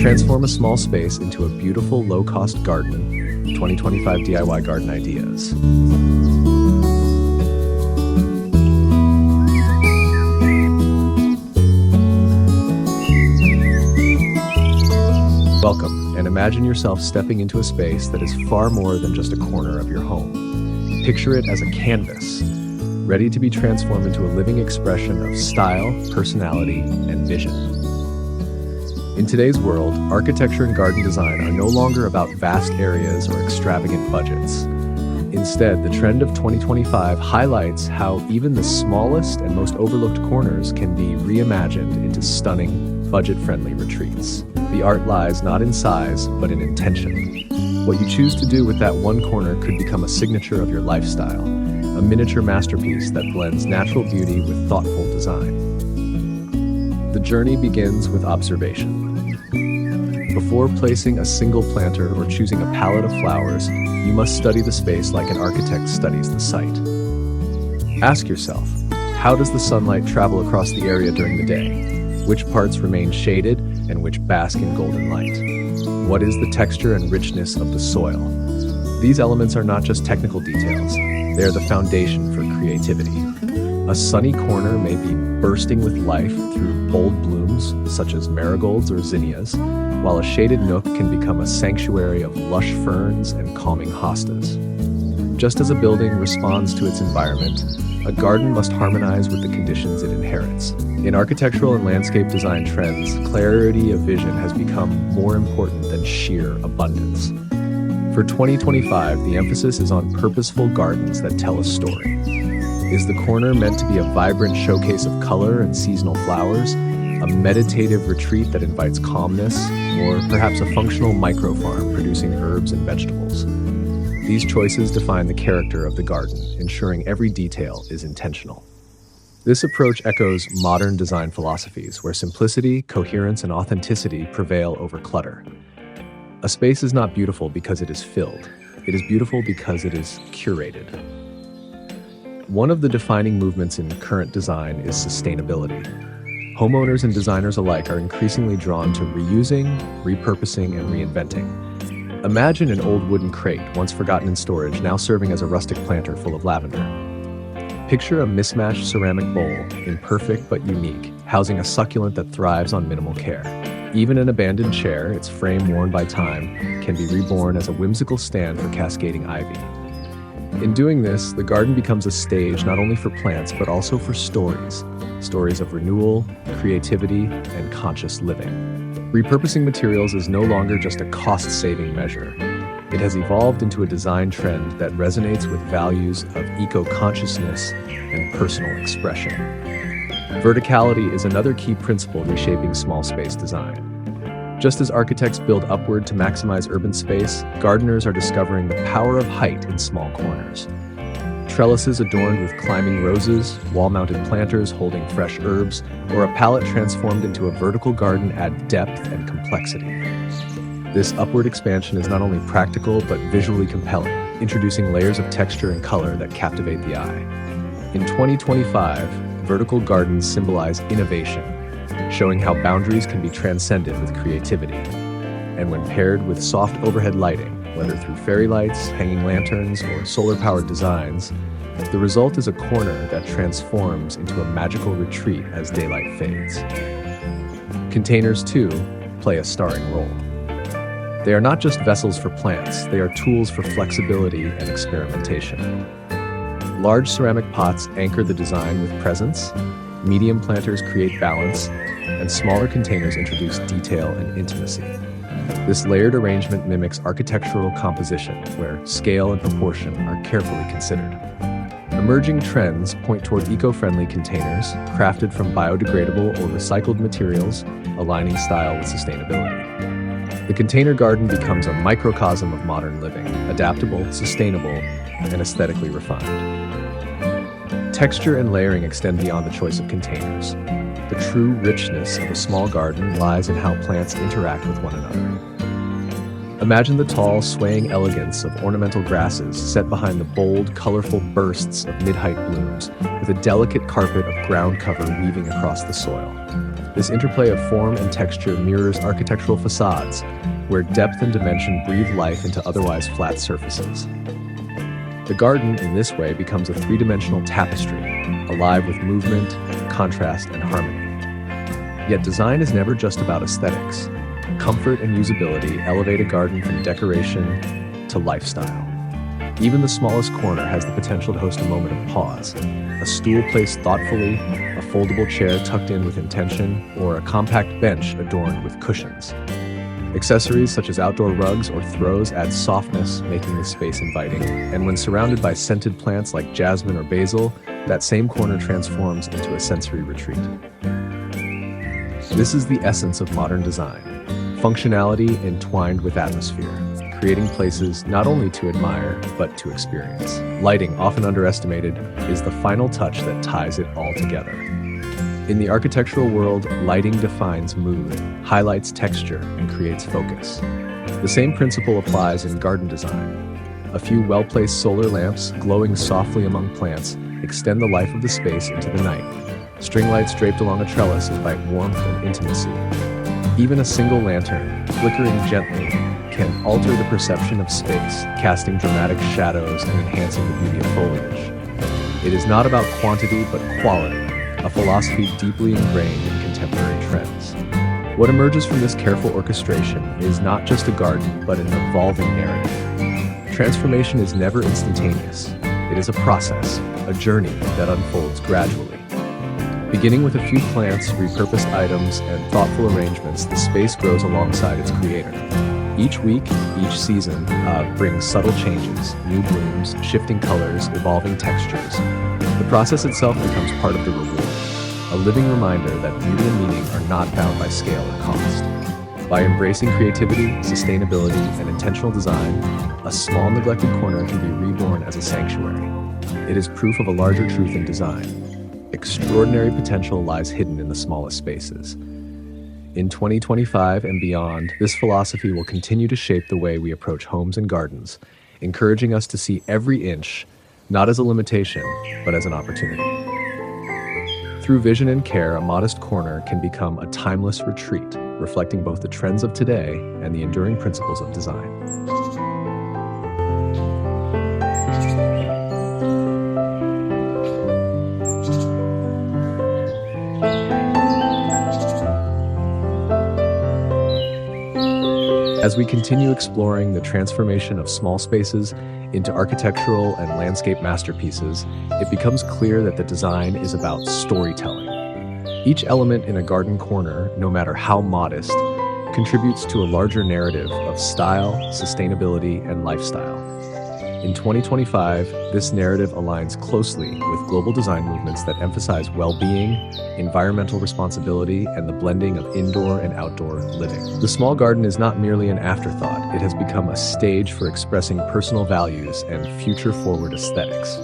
Transform a small space into a beautiful, low-cost garden. 2025 DIY garden ideas. Welcome, and imagine yourself stepping into a space that is far more than just a corner of your home. Picture it as a canvas, ready to be transformed into a living expression of style, personality, and vision. In today's world, architecture and garden design are no longer about vast areas or extravagant budgets. Instead, the trend of 2025 highlights how even the smallest and most overlooked corners can be reimagined into stunning, budget-friendly retreats. The art lies not in size, but in intention. What you choose to do with that one corner could become a signature of your lifestyle, a miniature masterpiece that blends natural beauty with thoughtful design. The journey begins with observation. Before placing a single planter or choosing a palette of flowers, you must study the space like an architect studies the site. Ask yourself, how does the sunlight travel across the area during the day? Which parts remain shaded and which bask in golden light? What is the texture and richness of the soil? These elements are not just technical details, they are the foundation for creativity. A sunny corner may be bursting with life through bold blooms such as marigolds or zinnias, while a shaded nook can become a sanctuary of lush ferns and calming hostas. Just as a building responds to its environment, a garden must harmonize with the conditions it inherits. In architectural and landscape design trends, clarity of vision has become more important than sheer abundance. For 2025, the emphasis is on purposeful gardens that tell a story. Is the corner meant to be a vibrant showcase of color and seasonal flowers, a meditative retreat that invites calmness, or perhaps a functional microfarm producing herbs and vegetables? These choices define the character of the garden, ensuring every detail is intentional. This approach echoes modern design philosophies, where simplicity, coherence, and authenticity prevail over clutter. A space is not beautiful because it is filled. It is beautiful because it is curated. One of the defining movements in current design is sustainability. Homeowners and designers alike are increasingly drawn to reusing, repurposing, and reinventing. Imagine an old wooden crate, once forgotten in storage, now serving as a rustic planter full of lavender. Picture a mismatched ceramic bowl, imperfect but unique, housing a succulent that thrives on minimal care. Even an abandoned chair, its frame worn by time, can be reborn as a whimsical stand for cascading ivy. In doing this, the garden becomes a stage not only for plants, but also for stories. Stories of renewal, creativity, and conscious living. Repurposing materials is no longer just a cost-saving measure. It has evolved into a design trend that resonates with values of eco-consciousness and personal expression. Verticality is another key principle reshaping small space design. Just as architects build upward to maximize urban space, gardeners are discovering the power of height in small corners. Trellises adorned with climbing roses, wall-mounted planters holding fresh herbs, or a palette transformed into a vertical garden add depth and complexity. This upward expansion is not only practical but visually compelling, introducing layers of texture and color that captivate the eye. In 2025, vertical gardens symbolize innovation, showing how boundaries can be transcended with creativity. And when paired with soft overhead lighting, whether through fairy lights, hanging lanterns, or solar-powered designs, the result is a corner that transforms into a magical retreat as daylight fades. Containers, too, play a starring role. They are not just vessels for plants, they are tools for flexibility and experimentation. Large ceramic pots anchor the design with presence, medium planters create balance, and smaller containers introduce detail and intimacy. This layered arrangement mimics architectural composition, where scale and proportion are carefully considered. Emerging trends point toward eco-friendly containers, crafted from biodegradable or recycled materials, aligning style with sustainability. The container garden becomes a microcosm of modern living, adaptable, sustainable, and aesthetically refined. Texture and layering extend beyond the choice of containers. The true richness of a small garden lies in how plants interact with one another. Imagine the tall, swaying elegance of ornamental grasses set behind the bold, colorful bursts of mid-height blooms, with a delicate carpet of ground cover weaving across the soil. This interplay of form and texture mirrors architectural facades, where depth and dimension breathe life into otherwise flat surfaces. The garden, in this way, becomes a three-dimensional tapestry, alive with movement, contrast, and harmony. Yet design is never just about aesthetics. Comfort and usability elevate a garden from decoration to lifestyle. Even the smallest corner has the potential to host a moment of pause. A stool placed thoughtfully, a foldable chair tucked in with intention, or a compact bench adorned with cushions. Accessories such as outdoor rugs or throws add softness, making the space inviting. And when surrounded by scented plants like jasmine or basil, that same corner transforms into a sensory retreat. This is the essence of modern design: functionality entwined with atmosphere, creating places not only to admire, but to experience. Lighting, often underestimated, is the final touch that ties it all together. In the architectural world, lighting defines mood, highlights texture, and creates focus. The same principle applies in garden design. A few well-placed solar lamps, glowing softly among plants, extend the life of the space into the night. String lights draped along a trellis invite warmth and intimacy. Even a single lantern, flickering gently, can alter the perception of space, casting dramatic shadows and enhancing the beauty of foliage. It is not about quantity, but quality, a philosophy deeply ingrained in contemporary trends. What emerges from this careful orchestration is not just a garden, but an evolving narrative. Transformation is never instantaneous. It is a process, a journey that unfolds gradually. Beginning with a few plants, repurposed items, and thoughtful arrangements, the space grows alongside its creator. Each week, each season brings subtle changes, new blooms, shifting colors, evolving textures. The process itself becomes part of the reward, a living reminder that beauty and meaning are not bound by scale or cost. By embracing creativity, sustainability, and intentional design, a small neglected corner can be reborn as a sanctuary. It is proof of a larger truth in design. Extraordinary potential lies hidden in the smallest spaces. In 2025 and beyond, this philosophy will continue to shape the way we approach homes and gardens, encouraging us to see every inch not as a limitation, but as an opportunity. Through vision and care, a modest corner can become a timeless retreat, reflecting both the trends of today and the enduring principles of design. As we continue exploring the transformation of small spaces into architectural and landscape masterpieces, it becomes clear that the design is about storytelling. Each element in a garden corner, no matter how modest, contributes to a larger narrative of style, sustainability, and lifestyle. In 2025, this narrative aligns closely with global design movements that emphasize well-being, environmental responsibility, and the blending of indoor and outdoor living. The small garden is not merely an afterthought. It has become a stage for expressing personal values and future-forward aesthetics.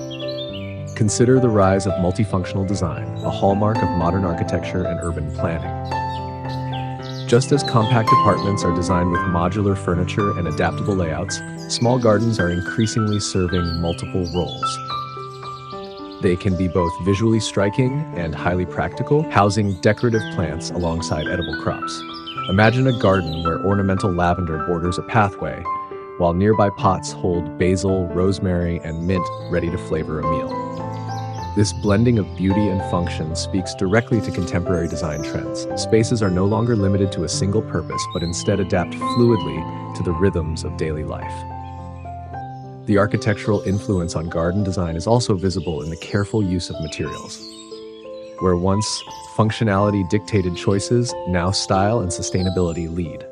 Consider the rise of multifunctional design, a hallmark of modern architecture and urban planning. Just as compact apartments are designed with modular furniture and adaptable layouts, small gardens are increasingly serving multiple roles. They can be both visually striking and highly practical, housing decorative plants alongside edible crops. Imagine a garden where ornamental lavender borders a pathway, while nearby pots hold basil, rosemary, and mint ready to flavor a meal. This blending of beauty and function speaks directly to contemporary design trends. Spaces are no longer limited to a single purpose, but instead adapt fluidly to the rhythms of daily life. The architectural influence on garden design is also visible in the careful use of materials. Where once functionality dictated choices, now style and sustainability lead.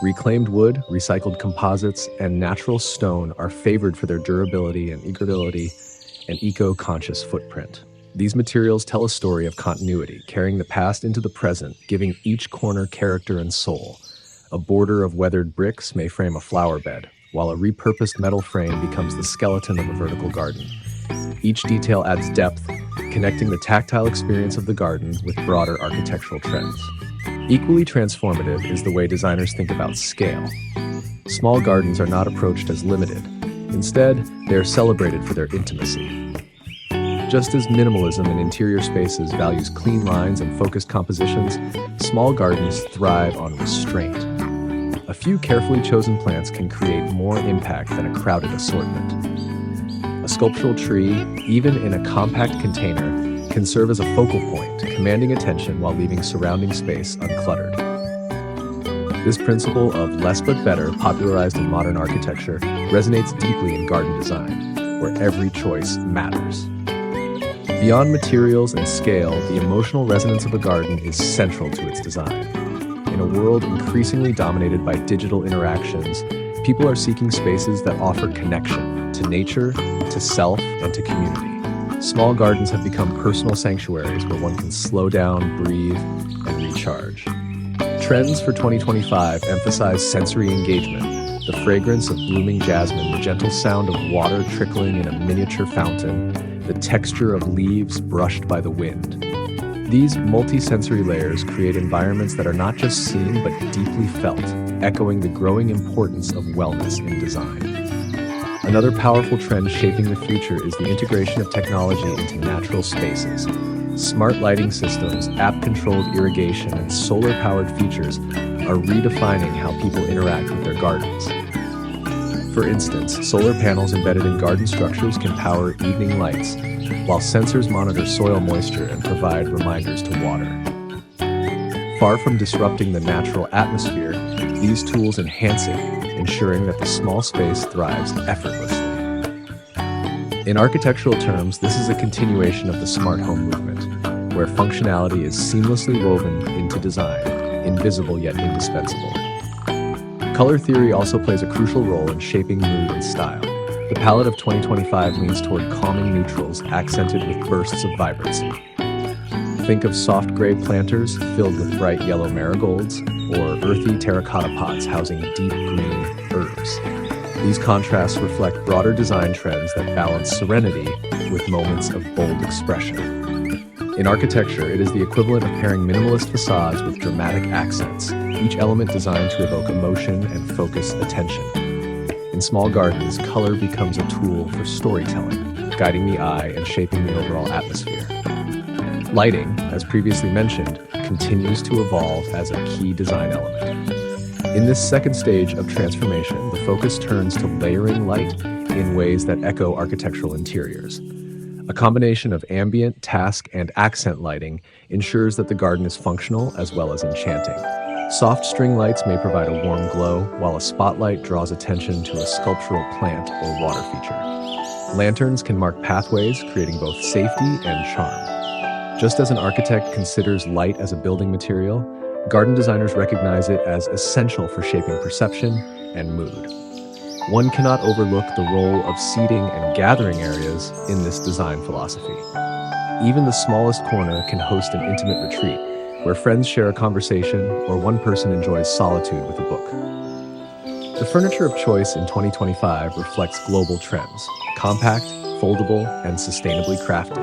Reclaimed wood, recycled composites, and natural stone are favored for their durability and eco-conscious footprint. These materials tell a story of continuity, carrying the past into the present, giving each corner character and soul. A border of weathered bricks may frame a flower bed, while a repurposed metal frame becomes the skeleton of a vertical garden. Each detail adds depth, connecting the tactile experience of the garden with broader architectural trends. Equally transformative is the way designers think about scale. Small gardens are not approached as limited. Instead, they are celebrated for their intimacy. Just as minimalism in interior spaces values clean lines and focused compositions, small gardens thrive on restraint. A few carefully chosen plants can create more impact than a crowded assortment. A sculptural tree, even in a compact container, can serve as a focal point, commanding attention while leaving surrounding space uncluttered. This principle of less but better, popularized in modern architecture, resonates deeply in garden design, where every choice matters. Beyond materials and scale, the emotional resonance of a garden is central to its design. In a world increasingly dominated by digital interactions, people are seeking spaces that offer connection to nature, to self, and to community. Small gardens have become personal sanctuaries where one can slow down, breathe, and recharge. Trends for 2025 emphasize sensory engagement, the fragrance of blooming jasmine, the gentle sound of water trickling in a miniature fountain, the texture of leaves brushed by the wind. These multi-sensory layers create environments that are not just seen but deeply felt, echoing the growing importance of wellness in design. Another powerful trend shaping the future is the integration of technology into natural spaces. Smart lighting systems, app-controlled irrigation, and solar-powered features are redefining how people interact with their gardens. For instance, solar panels embedded in garden structures can power evening lights, while sensors monitor soil moisture and provide reminders to water. Far from disrupting the natural atmosphere, these tools enhance it, ensuring that the small space thrives effortlessly. In architectural terms, this is a continuation of the smart home movement, where functionality is seamlessly woven into design, invisible yet indispensable. Color theory also plays a crucial role in shaping mood and style. The palette of 2025 leans toward calming neutrals accented with bursts of vibrancy. Think of soft gray planters filled with bright yellow marigolds, or earthy terracotta pots housing deep green herbs. These contrasts reflect broader design trends that balance serenity with moments of bold expression. In architecture, it is the equivalent of pairing minimalist facades with dramatic accents, each element designed to evoke emotion and focus attention. In small gardens, color becomes a tool for storytelling, guiding the eye and shaping the overall atmosphere. Lighting, as previously mentioned, continues to evolve as a key design element. In this second stage of transformation, the focus turns to layering light in ways that echo architectural interiors. A combination of ambient, task, and accent lighting ensures that the garden is functional as well as enchanting. Soft string lights may provide a warm glow, while a spotlight draws attention to a sculptural plant or water feature. Lanterns can mark pathways, creating both safety and charm. Just as an architect considers light as a building material, garden designers recognize it as essential for shaping perception and mood. One cannot overlook the role of seating and gathering areas in this design philosophy. Even the smallest corner can host an intimate retreat, where friends share a conversation or one person enjoys solitude with a book. The furniture of choice in 2025 reflects global trends: compact, foldable, and sustainably crafted.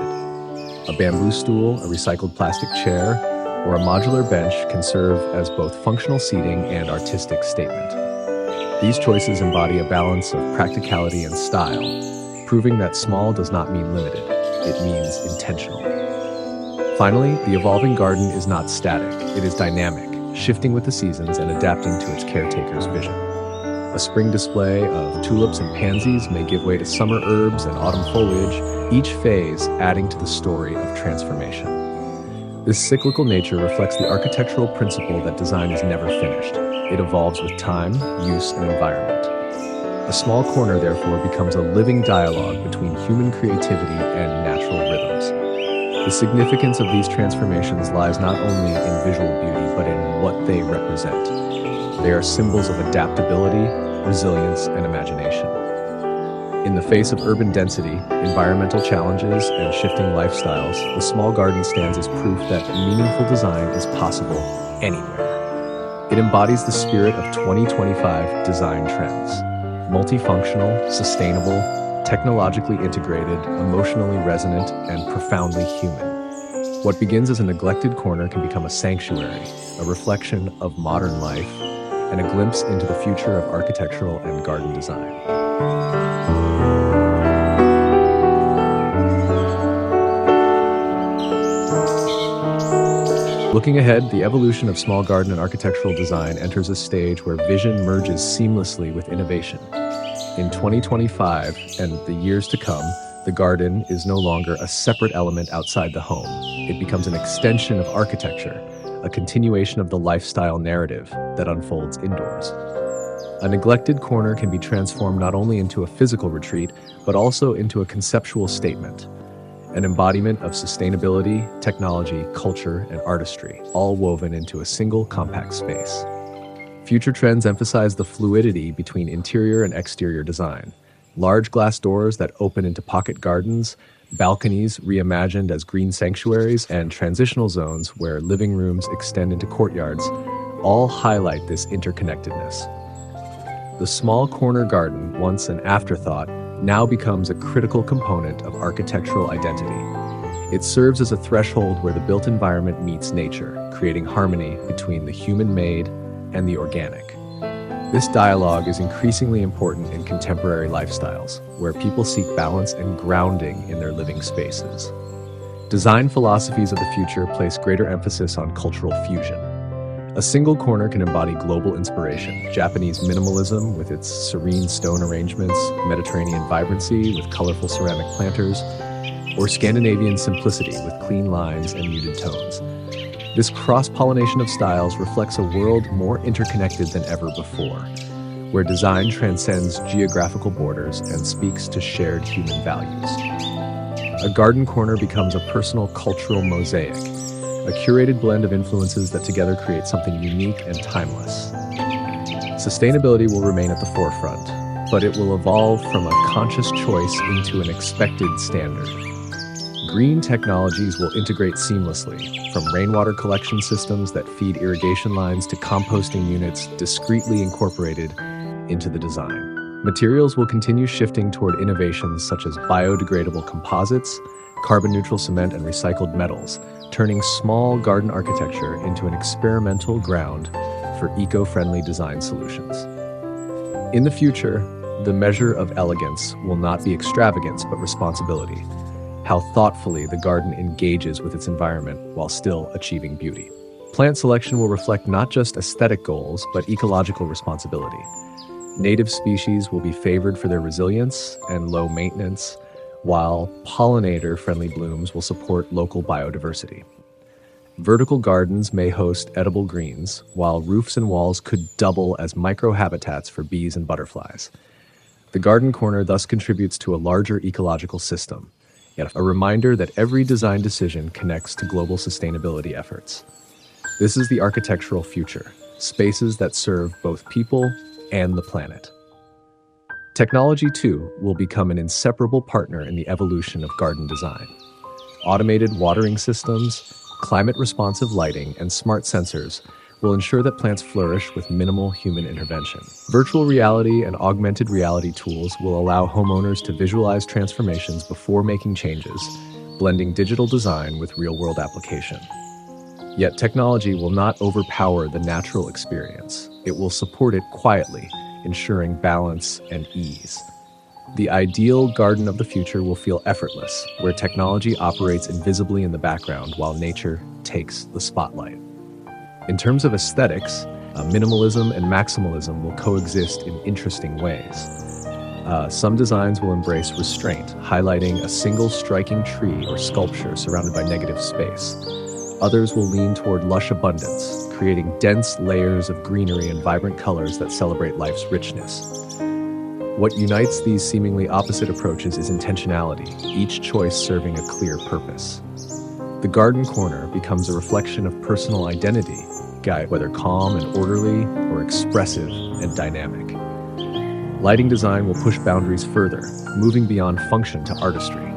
A bamboo stool, a recycled plastic chair, or a modular bench can serve as both functional seating and artistic statement. These choices embody a balance of practicality and style, proving that small does not mean limited, it means intentional. Finally, the evolving garden is not static, it is dynamic, shifting with the seasons and adapting to its caretaker's vision. A spring display of tulips and pansies may give way to summer herbs and autumn foliage, each phase adding to the story of transformation. This cyclical nature reflects the architectural principle that design is never finished. It evolves with time, use, and environment. A small corner, therefore, becomes a living dialogue between human creativity and natural rhythms. The significance of these transformations lies not only in visual beauty, but in what they represent. They are symbols of adaptability, resilience, and imagination. In the face of urban density, environmental challenges, and shifting lifestyles, the small garden stands as proof that meaningful design is possible anywhere. It embodies the spirit of 2025 design trends: multifunctional, sustainable, technologically integrated, emotionally resonant, and profoundly human. What begins as a neglected corner can become a sanctuary, a reflection of modern life, and a glimpse into the future of architectural and garden design. Looking ahead, the evolution of small garden and architectural design enters a stage where vision merges seamlessly with innovation. In 2025 and the years to come, the garden is no longer a separate element outside the home. It becomes an extension of architecture, a continuation of the lifestyle narrative that unfolds indoors. A neglected corner can be transformed not only into a physical retreat, but also into a conceptual statement, an embodiment of sustainability, technology, culture, and artistry, all woven into a single compact space. Future trends emphasize the fluidity between interior and exterior design. Large glass doors that open into pocket gardens, balconies reimagined as green sanctuaries, and transitional zones where living rooms extend into courtyards all highlight this interconnectedness. The small corner garden, once an afterthought, now becomes a critical component of architectural identity. It serves as a threshold where the built environment meets nature, creating harmony between the human-made and the organic. This dialogue is increasingly important in contemporary lifestyles, where people seek balance and grounding in their living spaces. Design philosophies of the future place greater emphasis on cultural fusion. A single corner can embody global inspiration: Japanese minimalism with its serene stone arrangements, Mediterranean vibrancy with colorful ceramic planters, or Scandinavian simplicity with clean lines and muted tones. This cross-pollination of styles reflects a world more interconnected than ever before, where design transcends geographical borders and speaks to shared human values. A garden corner becomes a personal cultural mosaic, a curated blend of influences that together create something unique and timeless. Sustainability will remain at the forefront, but it will evolve from a conscious choice into an expected standard. Green technologies will integrate seamlessly, from rainwater collection systems that feed irrigation lines to composting units discreetly incorporated into the design. Materials will continue shifting toward innovations such as biodegradable composites, carbon-neutral cement, and recycled metals, turning small garden architecture into an experimental ground for eco-friendly design solutions. In the future, the measure of elegance will not be extravagance but responsibility, how thoughtfully the garden engages with its environment while still achieving beauty. Plant selection will reflect not just aesthetic goals, but ecological responsibility. Native species will be favored for their resilience and low maintenance, while pollinator-friendly blooms will support local biodiversity. Vertical gardens may host edible greens, while roofs and walls could double as microhabitats for bees and butterflies. The garden corner thus contributes to a larger ecological system, yet a reminder that every design decision connects to global sustainability efforts. This is the architectural future, spaces that serve both people and the planet. Technology, too, will become an inseparable partner in the evolution of garden design. Automated watering systems, climate-responsive lighting, and smart sensors will ensure that plants flourish with minimal human intervention. Virtual reality and augmented reality tools will allow homeowners to visualize transformations before making changes, blending digital design with real-world application. Yet technology will not overpower the natural experience. It will support it quietly, ensuring balance and ease. The ideal garden of the future will feel effortless, where technology operates invisibly in the background while nature takes the spotlight. In terms of aesthetics, minimalism and maximalism will coexist in interesting ways. Some designs will embrace restraint, highlighting a single striking tree or sculpture surrounded by negative space. Others will lean toward lush abundance, creating dense layers of greenery and vibrant colors that celebrate life's richness. What unites these seemingly opposite approaches is intentionality, each choice serving a clear purpose. The garden corner becomes a reflection of personal identity, whether calm and orderly or expressive and dynamic. Lighting design will push boundaries further, moving beyond function to artistry.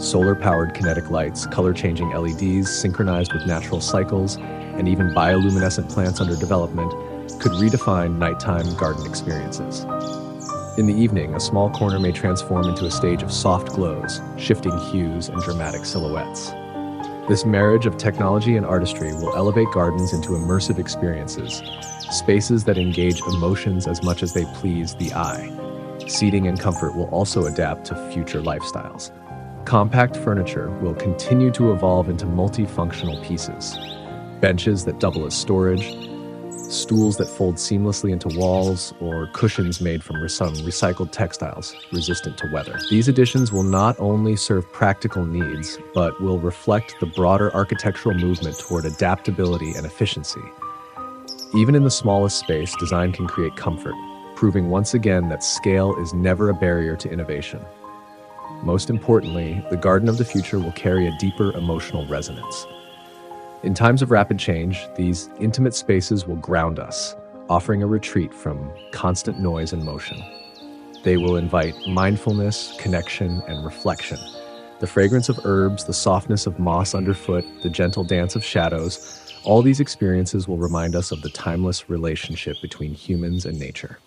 Solar-powered kinetic lights, color-changing LEDs synchronized with natural cycles, and even bioluminescent plants under development could redefine nighttime garden experiences. In the evening, a small corner may transform into a stage of soft glows, shifting hues and dramatic silhouettes. This marriage of technology and artistry will elevate gardens into immersive experiences, spaces that engage emotions as much as they please the eye. Seating and comfort will also adapt to future lifestyles. Compact furniture will continue to evolve into multifunctional pieces. Benches that double as storage, stools that fold seamlessly into walls, or cushions made from some recycled textiles resistant to weather. These additions will not only serve practical needs, but will reflect the broader architectural movement toward adaptability and efficiency. Even in the smallest space, design can create comfort, proving once again that scale is never a barrier to innovation. Most importantly, the garden of the future will carry a deeper emotional resonance. In times of rapid change, these intimate spaces will ground us, offering a retreat from constant noise and motion. They will invite mindfulness, connection, and reflection. The fragrance of herbs, the softness of moss underfoot, the gentle dance of shadows, all these experiences will remind us of the timeless relationship between humans and nature.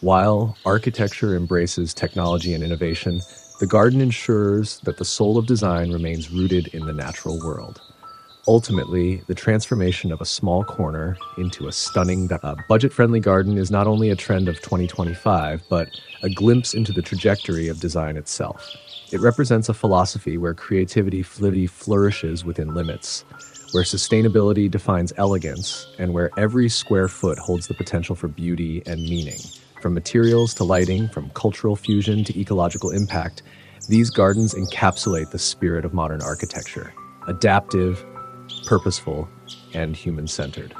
While architecture embraces technology and innovation, the garden ensures that the soul of design remains rooted in the natural world. Ultimately, the transformation of a small corner into a stunning, budget-friendly garden is not only a trend of 2025, but a glimpse into the trajectory of design itself. It represents a philosophy where creativity flourishes within limits, where sustainability defines elegance, and where every square foot holds the potential for beauty and meaning. From materials to lighting, from cultural fusion to ecological impact, these gardens encapsulate the spirit of modern architecture: adaptive, purposeful, and human-centered.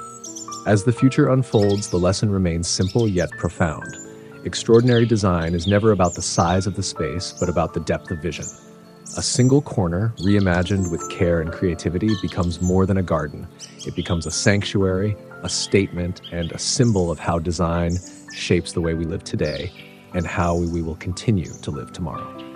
As the future unfolds, the lesson remains simple yet profound. Extraordinary design is never about the size of the space, but about the depth of vision. A single corner, reimagined with care and creativity, becomes more than a garden. It becomes a sanctuary, a statement, and a symbol of how design shapes the way we live today and how we will continue to live tomorrow.